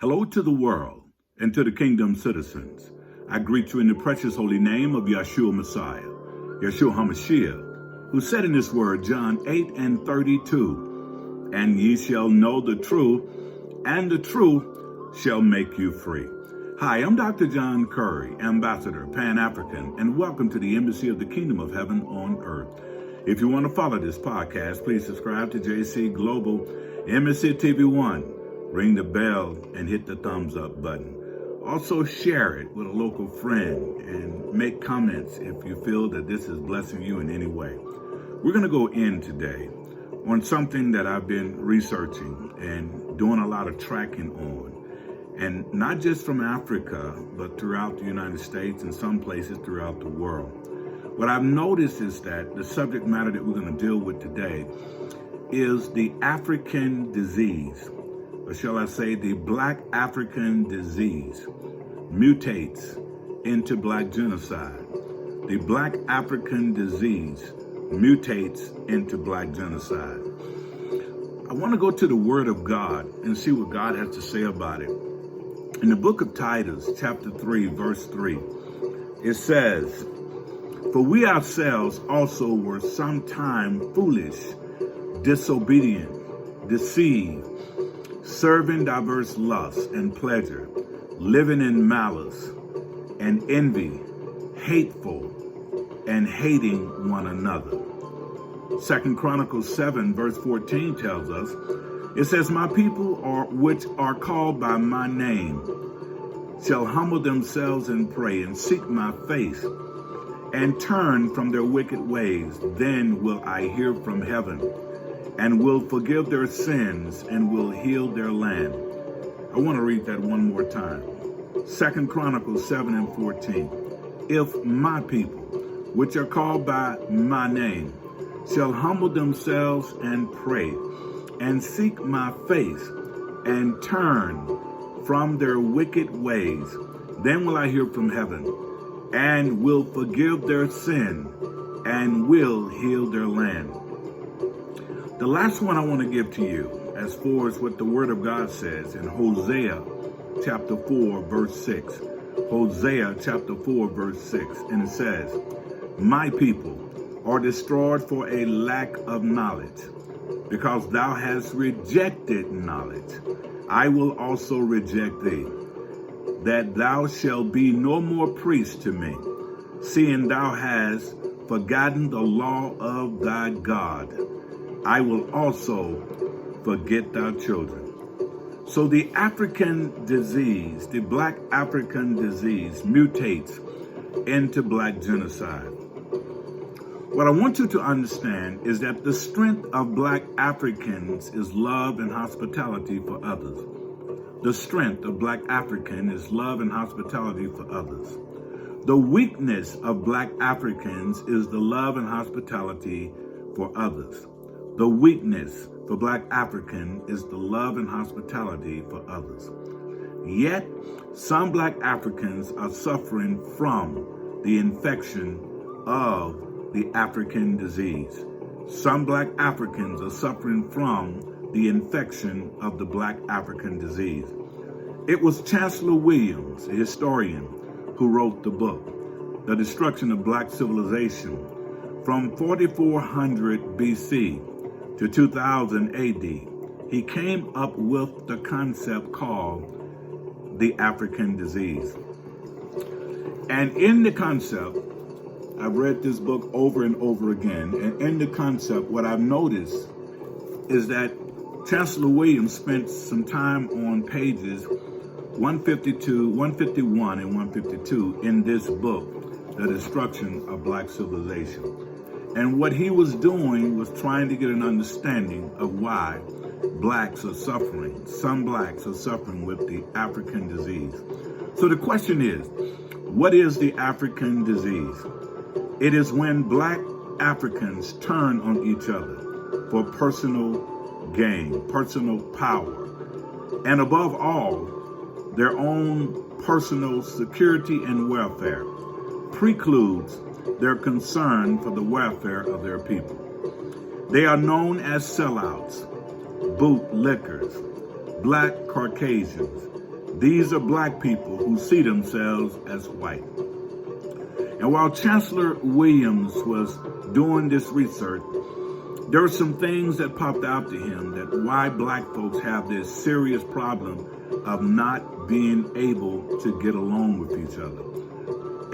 Hello to the world and to the kingdom citizens. I greet you in the precious holy name of Yeshua Messiah, Yeshua HaMashiach, who said in his word, John 8:32, and ye shall know the truth, and the truth shall make you free. Hi, I'm Dr. John Curry, Ambassador, Pan-African, and welcome to the Embassy of the Kingdom of Heaven on Earth. If you want to follow this podcast, please subscribe to JC Global, Embassy TV 1. Ring the bell and hit the thumbs up button. Also share it with a local friend and make comments if you feel that this is blessing you in any way. We're going to go in today on something that I've been researching and doing a lot of tracking on. And not just from Africa, but throughout the United States and some places throughout the world. What I've noticed is that the subject matter that we're going to deal with today is the African disease, or shall I say the Black African disease, mutates into Black genocide. The Black African disease mutates into Black genocide. I want to go to the Word of God and see what God has to say about it. In the book of Titus, chapter 3, verse 3, it says, "For we ourselves also were sometime foolish, disobedient, deceived, serving diverse lusts and pleasure, living in malice and envy, hateful, and hating one another." 2 Chronicles 7 verse 14 tells us, it says, "My people which are called by my name shall humble themselves and pray and seek my face and turn from their wicked ways. Then will I hear from heaven and will forgive their sins and will heal their land." I want to read that one more time. 2 Chronicles 7 and 14. "If my people, which are called by my name, shall humble themselves and pray and seek my face and turn from their wicked ways, then will I hear from heaven and will forgive their sin and will heal their land." The last one I want to give to you, as far as what the Word of God says in Hosea chapter 4, verse 6. Hosea chapter 4, verse 6. And it says, "My people are destroyed for a lack of knowledge. Because thou hast rejected knowledge, I will also reject thee, that thou shalt be no more priest to me, seeing thou hast forgotten the law of thy God. I will also forget thy children." So the African disease, the Black African disease, mutates into Black genocide. What I want you to understand is that the strength of Black Africans is love and hospitality for others. The strength of Black African is love and hospitality for others. The weakness of Black Africans is the love and hospitality for others. The weakness for Black African is the love and hospitality for others. Yet, some Black Africans are suffering from the infection of the African disease. Some Black Africans are suffering from the infection of the Black African disease. It was Chancellor Williams, a historian, who wrote the book, The Destruction of Black Civilization, from 4400 BC to 2000 AD. He came up with the concept called the African disease. And in the concept, I've read this book over and over again, and in the concept, what I've noticed is that Chancellor Williams spent some time on pages 151 and 152 in this book, The Destruction of Black Civilization. And what he was doing was trying to get an understanding of why blacks are suffering. Some blacks are suffering with the African disease. So the question is, what is the African disease? It is when Black Africans turn on each other for personal gain, personal power, and above all, their own personal security and welfare precludes their concern for the welfare of their people. They are known as sellouts, bootlickers, Black Caucasians, These are black people who see themselves as white. And while Chancellor Williams was doing this research, there were some things that popped out to him that why black folks have this serious problem of not being able to get along with each other.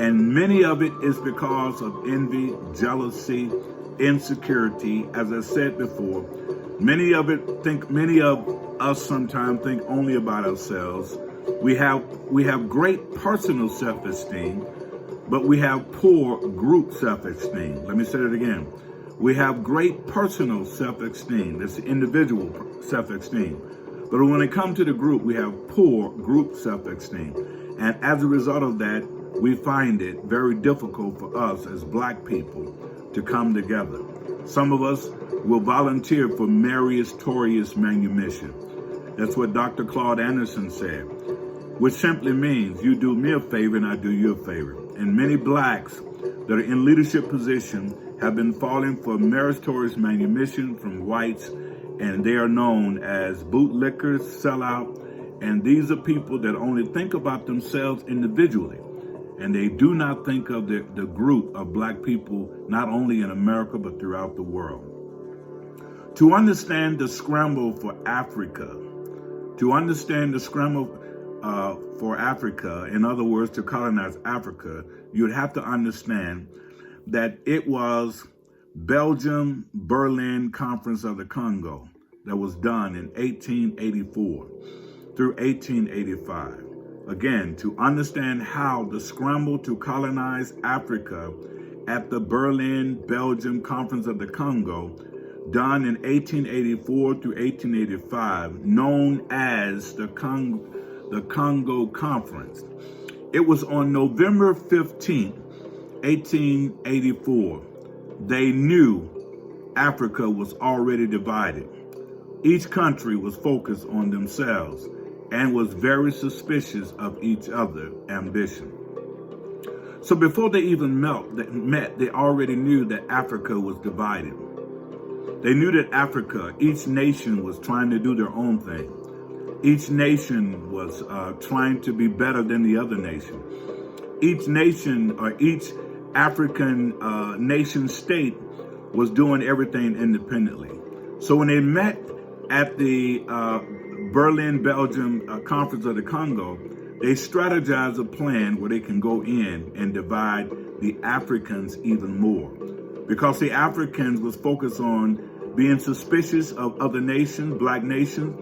And many of it is because of envy, jealousy, insecurity. As I said before, many of us sometimes think only about ourselves. We have great personal self-esteem, but we have poor group self-esteem. Let me say it again. We have great personal self-esteem. That's individual self-esteem. But when it comes to the group, we have poor group self-esteem. And as a result of that, we find it very difficult for us as black people to come together. Some of us will volunteer for meritorious manumission. That's what Dr. Claude Anderson said, which simply means you do me a favor and I do you a favor. And many blacks that are in leadership positions have been falling for meritorious manumission from whites, and they are known as bootlickers, sellout, and these are people that only think about themselves individually, and they do not think of the group of black people, not only in America, but throughout the world. To understand the scramble for Africa, in other words, to colonize Africa, you'd have to understand that it was Belgium Berlin Conference of the Congo that was done in 1884 through 1885. Again, to understand how the scramble to colonize Africa at the Berlin Belgium Conference of the Congo, done in 1884 through 1885, known as the Congo Conference. It was on November 15th, 1884. They knew Africa was already divided. Each country was focused on themselves and was very suspicious of each other's ambition. So before they even met, they already knew that Africa was divided. They knew that Africa, each nation was trying to do their own thing. Each nation was trying to be better than the other nation. Each nation or each African nation state was doing everything independently. So when they met at the Berlin, Belgium Conference of the Congo, they strategized a plan where they can go in and divide the Africans even more. Because the Africans was focused on being suspicious of other nations, black nations.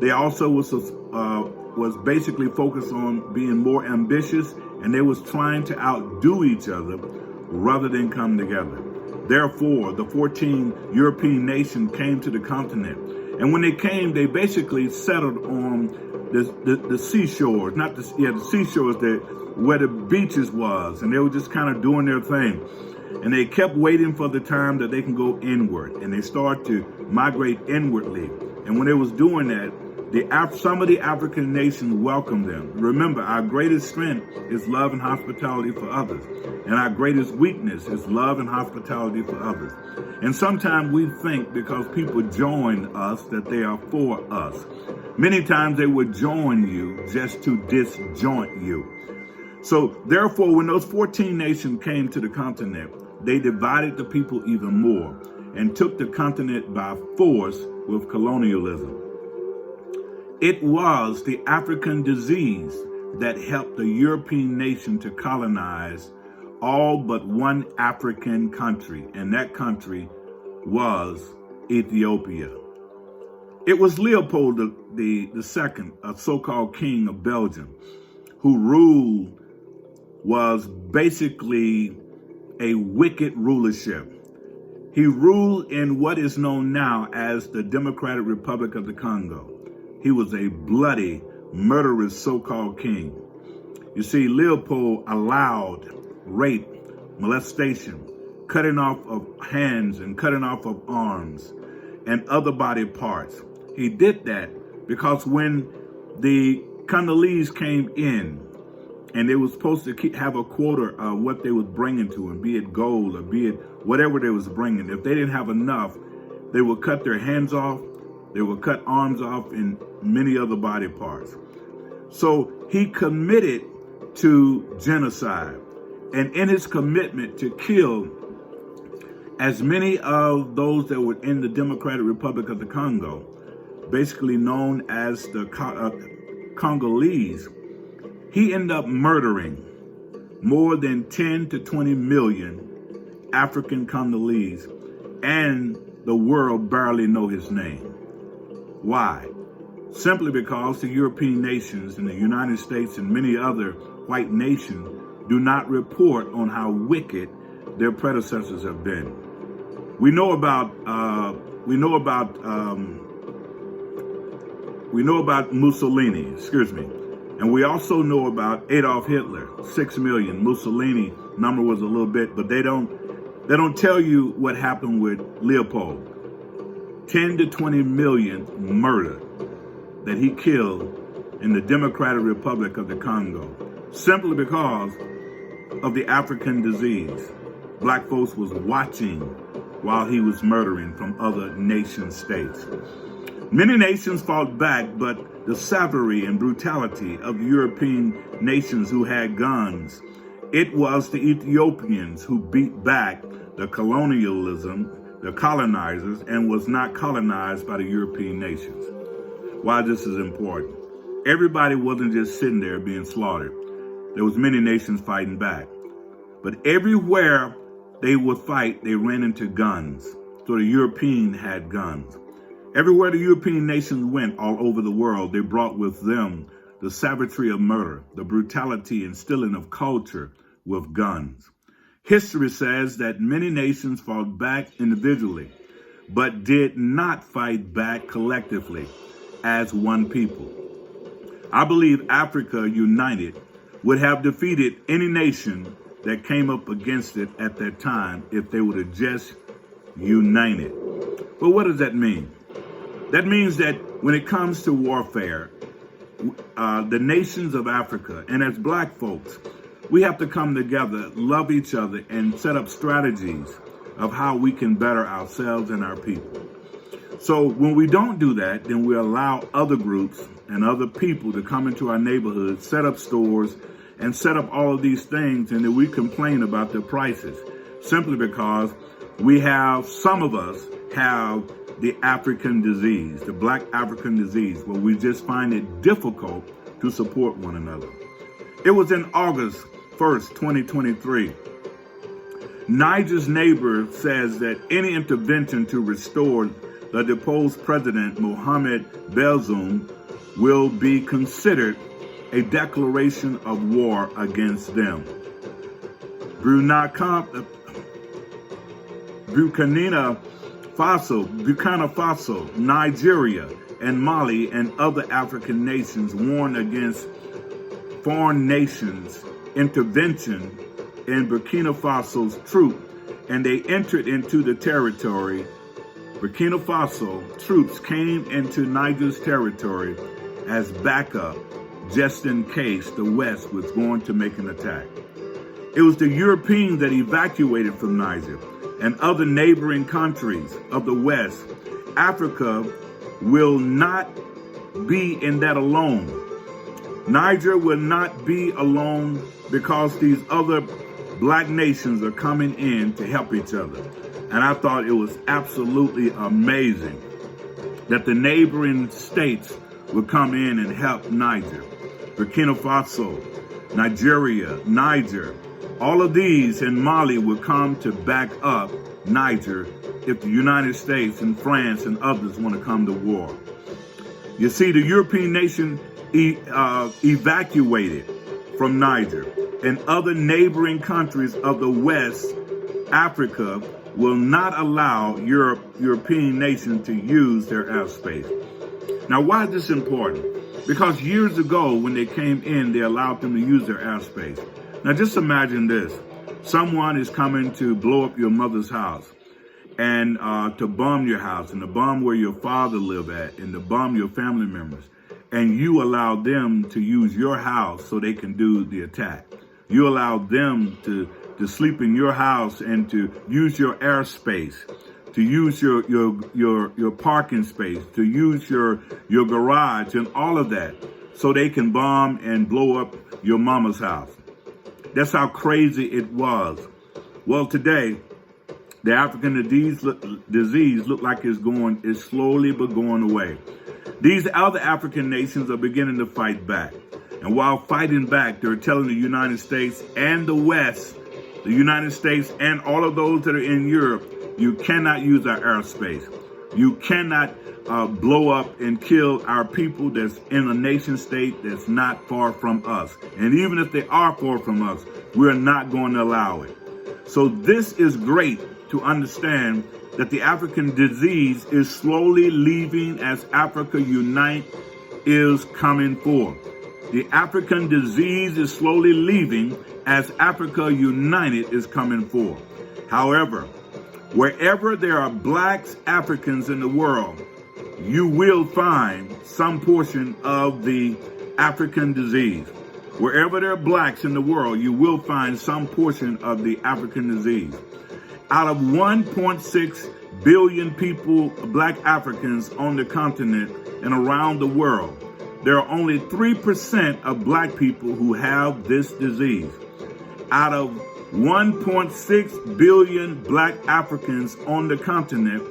They also was basically focused on being more ambitious, and they was trying to outdo each other rather than come together. Therefore, the 14 European nations came to the continent. And when they came, they basically settled on the seashores, the seashores where the beaches was, and they were just kind of doing their thing. And they kept waiting for the time that they can go inward, and they started to migrate inwardly. And when they was doing that, some of the African nations welcomed them. Remember, our greatest strength is love and hospitality for others. And our greatest weakness is love and hospitality for others. And sometimes we think because people join us that they are for us. Many times they would join you just to disjoint you. So therefore, when those 14 nations came to the continent, they divided the people even more and took the continent by force with colonialism. It was the African disease that helped the European nation to colonize all but one African country, and that country was Ethiopia. It was Leopold II, a so-called king of Belgium, who ruled was basically a wicked rulership. He ruled in what is known now as the Democratic Republic of the Congo. He was a bloody, murderous so-called king. You see, Leopold allowed rape, molestation, cutting off of hands and cutting off of arms and other body parts. He did that because when the Congolese came in and they were supposed to have a quota of what they was bringing to them, be it gold or be it whatever they was bringing, if they didn't have enough, they would cut their hands off, they would cut arms off and many other body parts. So he committed to genocide. And in his commitment to kill as many of those that were in the Democratic Republic of the Congo, basically known as the Congolese, he ended up murdering more than 10 to 20 million African Congolese, and the world barely know his name. Why? Simply because the European nations and the United States and many other white nations do not report on how wicked their predecessors have been. We know about Mussolini, and we also know about Adolf Hitler, 6 million. Mussolini number was a little bit, but they don't tell you what happened with Leopold. 10 to 20 million murder that he killed in the Democratic Republic of the Congo, simply because of the African disease. Black folks was watching while he was murdering from other nation states. Many nations fought back, but the savagery and brutality of European nations who had guns, it was the Ethiopians who beat back the colonizers, and was not colonized by the European nations. Why this is important. Everybody wasn't just sitting there being slaughtered. There was many nations fighting back. But everywhere they would fight, they ran into guns. So the European had guns. Everywhere the European nations went all over the world, they brought with them the savagery of murder, the brutality and stealing of culture with guns. History says that many nations fought back individually, but did not fight back collectively as one people. I believe Africa united would have defeated any nation that came up against it at that time if they would have just united. But what does that mean? That means that when it comes to warfare, the nations of Africa, and as black folks, we have to come together, love each other, and set up strategies of how we can better ourselves and our people. So when we don't do that, then we allow other groups and other people to come into our neighborhoods, set up stores, and set up all of these things, and then we complain about the prices, simply because some of us have the African disease, the black African disease, where we just find it difficult to support one another. It was in August 1st, 2023. Niger's neighbor says that any intervention to restore the deposed president, Mohamed Bazoum, will be considered a declaration of war against them. Burkina Faso, Nigeria, and Mali and other African nations warned against foreign nations' intervention in Burkina Faso's troops, and they entered into the territory. Burkina Faso troops came into Niger's territory as backup, just in case the West was going to make an attack. It was the Europeans that evacuated from Niger and other neighboring countries of the West. Africa will not be in that alone. Niger will not be alone because these other black nations are coming in to help each other. And I thought it was absolutely amazing that the neighboring states would come in and help Niger. Burkina Faso, Nigeria, Niger, all of these and Mali would come to back up Niger if the United States and France and others want to come to war. You see, the European nation evacuated from Niger, and other neighboring countries of the West Africa will not allow European nations to use their airspace. Now, why is this important? Because years ago, when they came in, they allowed them to use their airspace. Now, just imagine this. Someone is coming to blow up your mother's house and to bomb your house and to bomb where your father lived at and to bomb your family members. And you allow them to use your house so they can do the attack. You allow them to sleep in your house and to use your airspace, to use your parking space, to use your garage and all of that. so they can bomb and blow up your mama's house. That's how crazy it was. Well, today, the African disease look like it's slowly but going away. These other African nations are beginning to fight back. And while fighting back, they're telling the United States and the West, the United States and all of those that are in Europe, you cannot use our airspace. You cannot blow up and kill our people that's in a nation state that's not far from us. And even if they are far from us, we're not going to allow it. So this is great to understand that the African disease is slowly leaving as Africa Unite is coming forth. The African disease is slowly leaving as Africa United is coming forth. However, wherever there are blacks, Africans in the world, you will find some portion of the African disease. Wherever there are blacks in the world, you will find some portion of the African disease. Out of 1.6 billion people, black Africans on the continent and around the world, there are only 3% of black people who have this disease. Out of 1.6 billion black Africans on the continent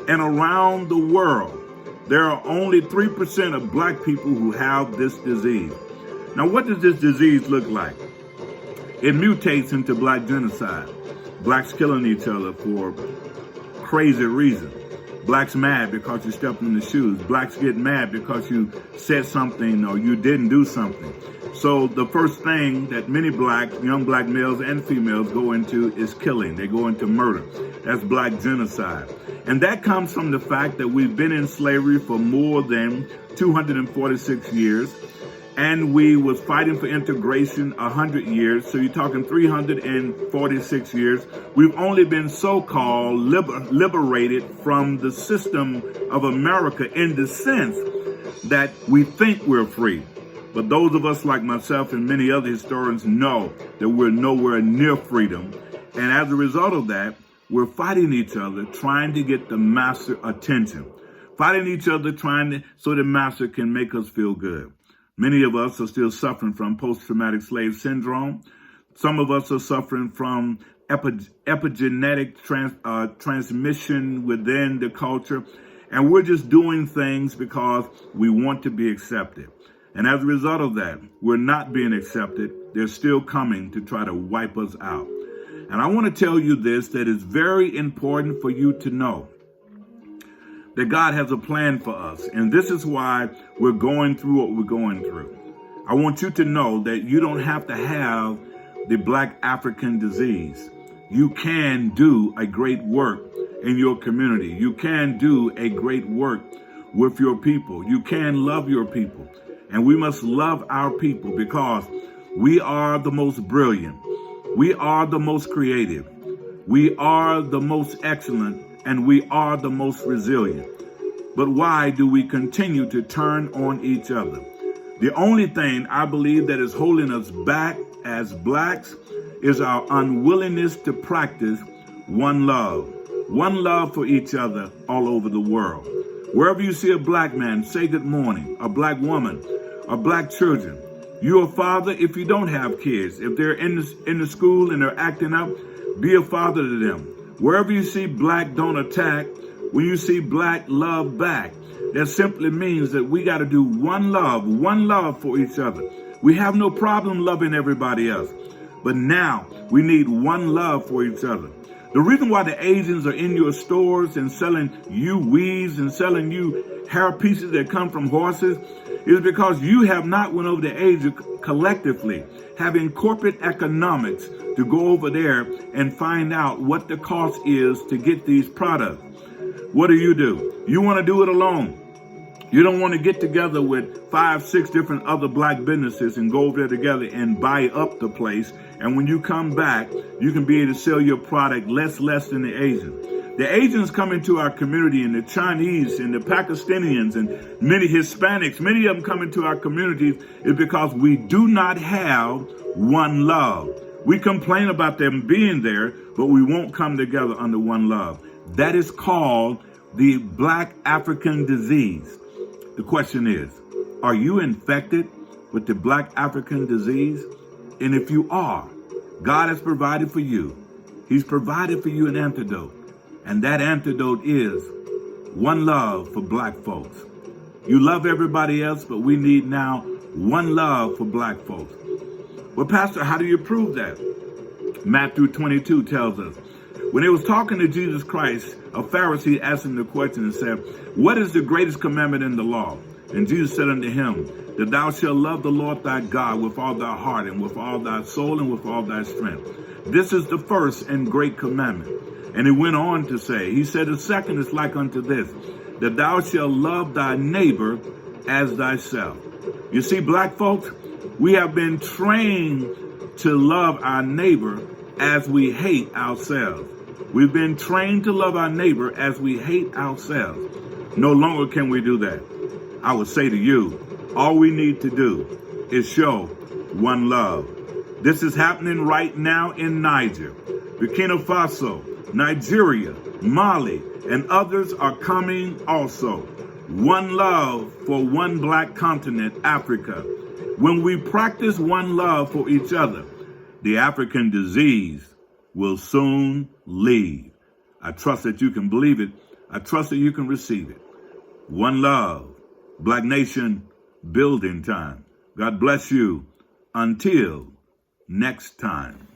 and around the world, there are only 3% of black people who have this disease. Now, what does this disease look like? It mutates into black genocide. Blacks killing each other for crazy reasons. Blacks mad because you stepped in the shoes. Blacks get mad because you said something or you didn't do something. So the first thing that many young black males and females go into is killing. They go into murder. That's black genocide. And that comes from the fact that we've been in slavery for more than 246 years. And we was fighting for integration 100 years. So you're talking 346 years. We've only been so-called liberated from the system of America in the sense that we think we're free. But those of us like myself and many other historians know that we're nowhere near freedom. And as a result of that, we're fighting each other, trying to get the master attention. Fighting each other, so the master can make us feel good. Many of us are still suffering from post-traumatic slave syndrome. Some of us are suffering from epigenetic transmission within the culture. And we're just doing things because we want to be accepted. And as a result of that, we're not being accepted. They're still coming to try to wipe us out. And I want to tell you this, that is very important for you to know. That God has a plan for us. And this is why we're going through what we're going through. I want you to know that you don't have to have the black African disease. You can do a great work in your community. You can do a great work with your people. You can love your people. And we must love our people because we are the most brilliant. We are the most creative. We are the most excellent. And we are the most resilient. But why do we continue to turn on each other? The only thing I believe that is holding us back as blacks is our unwillingness to practice one love for each other all over the world. Wherever you see a black man, say good morning, a black woman, or black children. You're a father if you don't have kids. If they're in the school and they're acting up, be a father to them. Wherever you see black, don't attack. When you see black, love back. That simply means that we got to do one love for each other. We have no problem loving everybody else. But now we need one love for each other. The reason why the Asians are in your stores and selling you weaves and selling you hair pieces that come from horses is because you have not went over to Asia collectively, having corporate economics to go over there and find out what the cost is to get these products. What do? You want to do it alone. You don't want to get together with 5, 6 different other black businesses and go over there together and buy up the place. And when you come back, you can be able to sell your product less than the Asians. The Asians come into our community, and the Chinese and the Pakistanians and many Hispanics, many of them come into our communities is because we do not have one love. We complain about them being there, but we won't come together under one love. That is called the black African disease. The question is, Are you infected with the black African disease? And if you are, God has provided for you. He's provided for you an antidote. And that antidote is one love for black folks. You love everybody else, but we need now one love for black folks. Well, Pastor, how do you prove that? Matthew 22 tells us, when they was talking to Jesus Christ, a Pharisee asked him the question and said, what is the greatest commandment in the law? And Jesus said unto him, that thou shalt love the Lord thy God with all thy heart and with all thy soul and with all thy strength. This is the first and great commandment. And he went on to say, he said, the second is like unto this, that thou shalt love thy neighbor as thyself. You see, black folks, we have been trained to love our neighbor as we hate ourselves. We've been trained to love our neighbor as we hate ourselves. No longer can we do that. I would say to you, all we need to do is show one love. This is happening right now in Niger, Burkina Faso, Nigeria, Mali, and others are coming also. One love for one black continent, Africa. When we practice one love for each other, the African disease will soon leave. I trust that you can believe it. I trust that you can receive it. One love. Black Nation building time. God bless you. Until next time.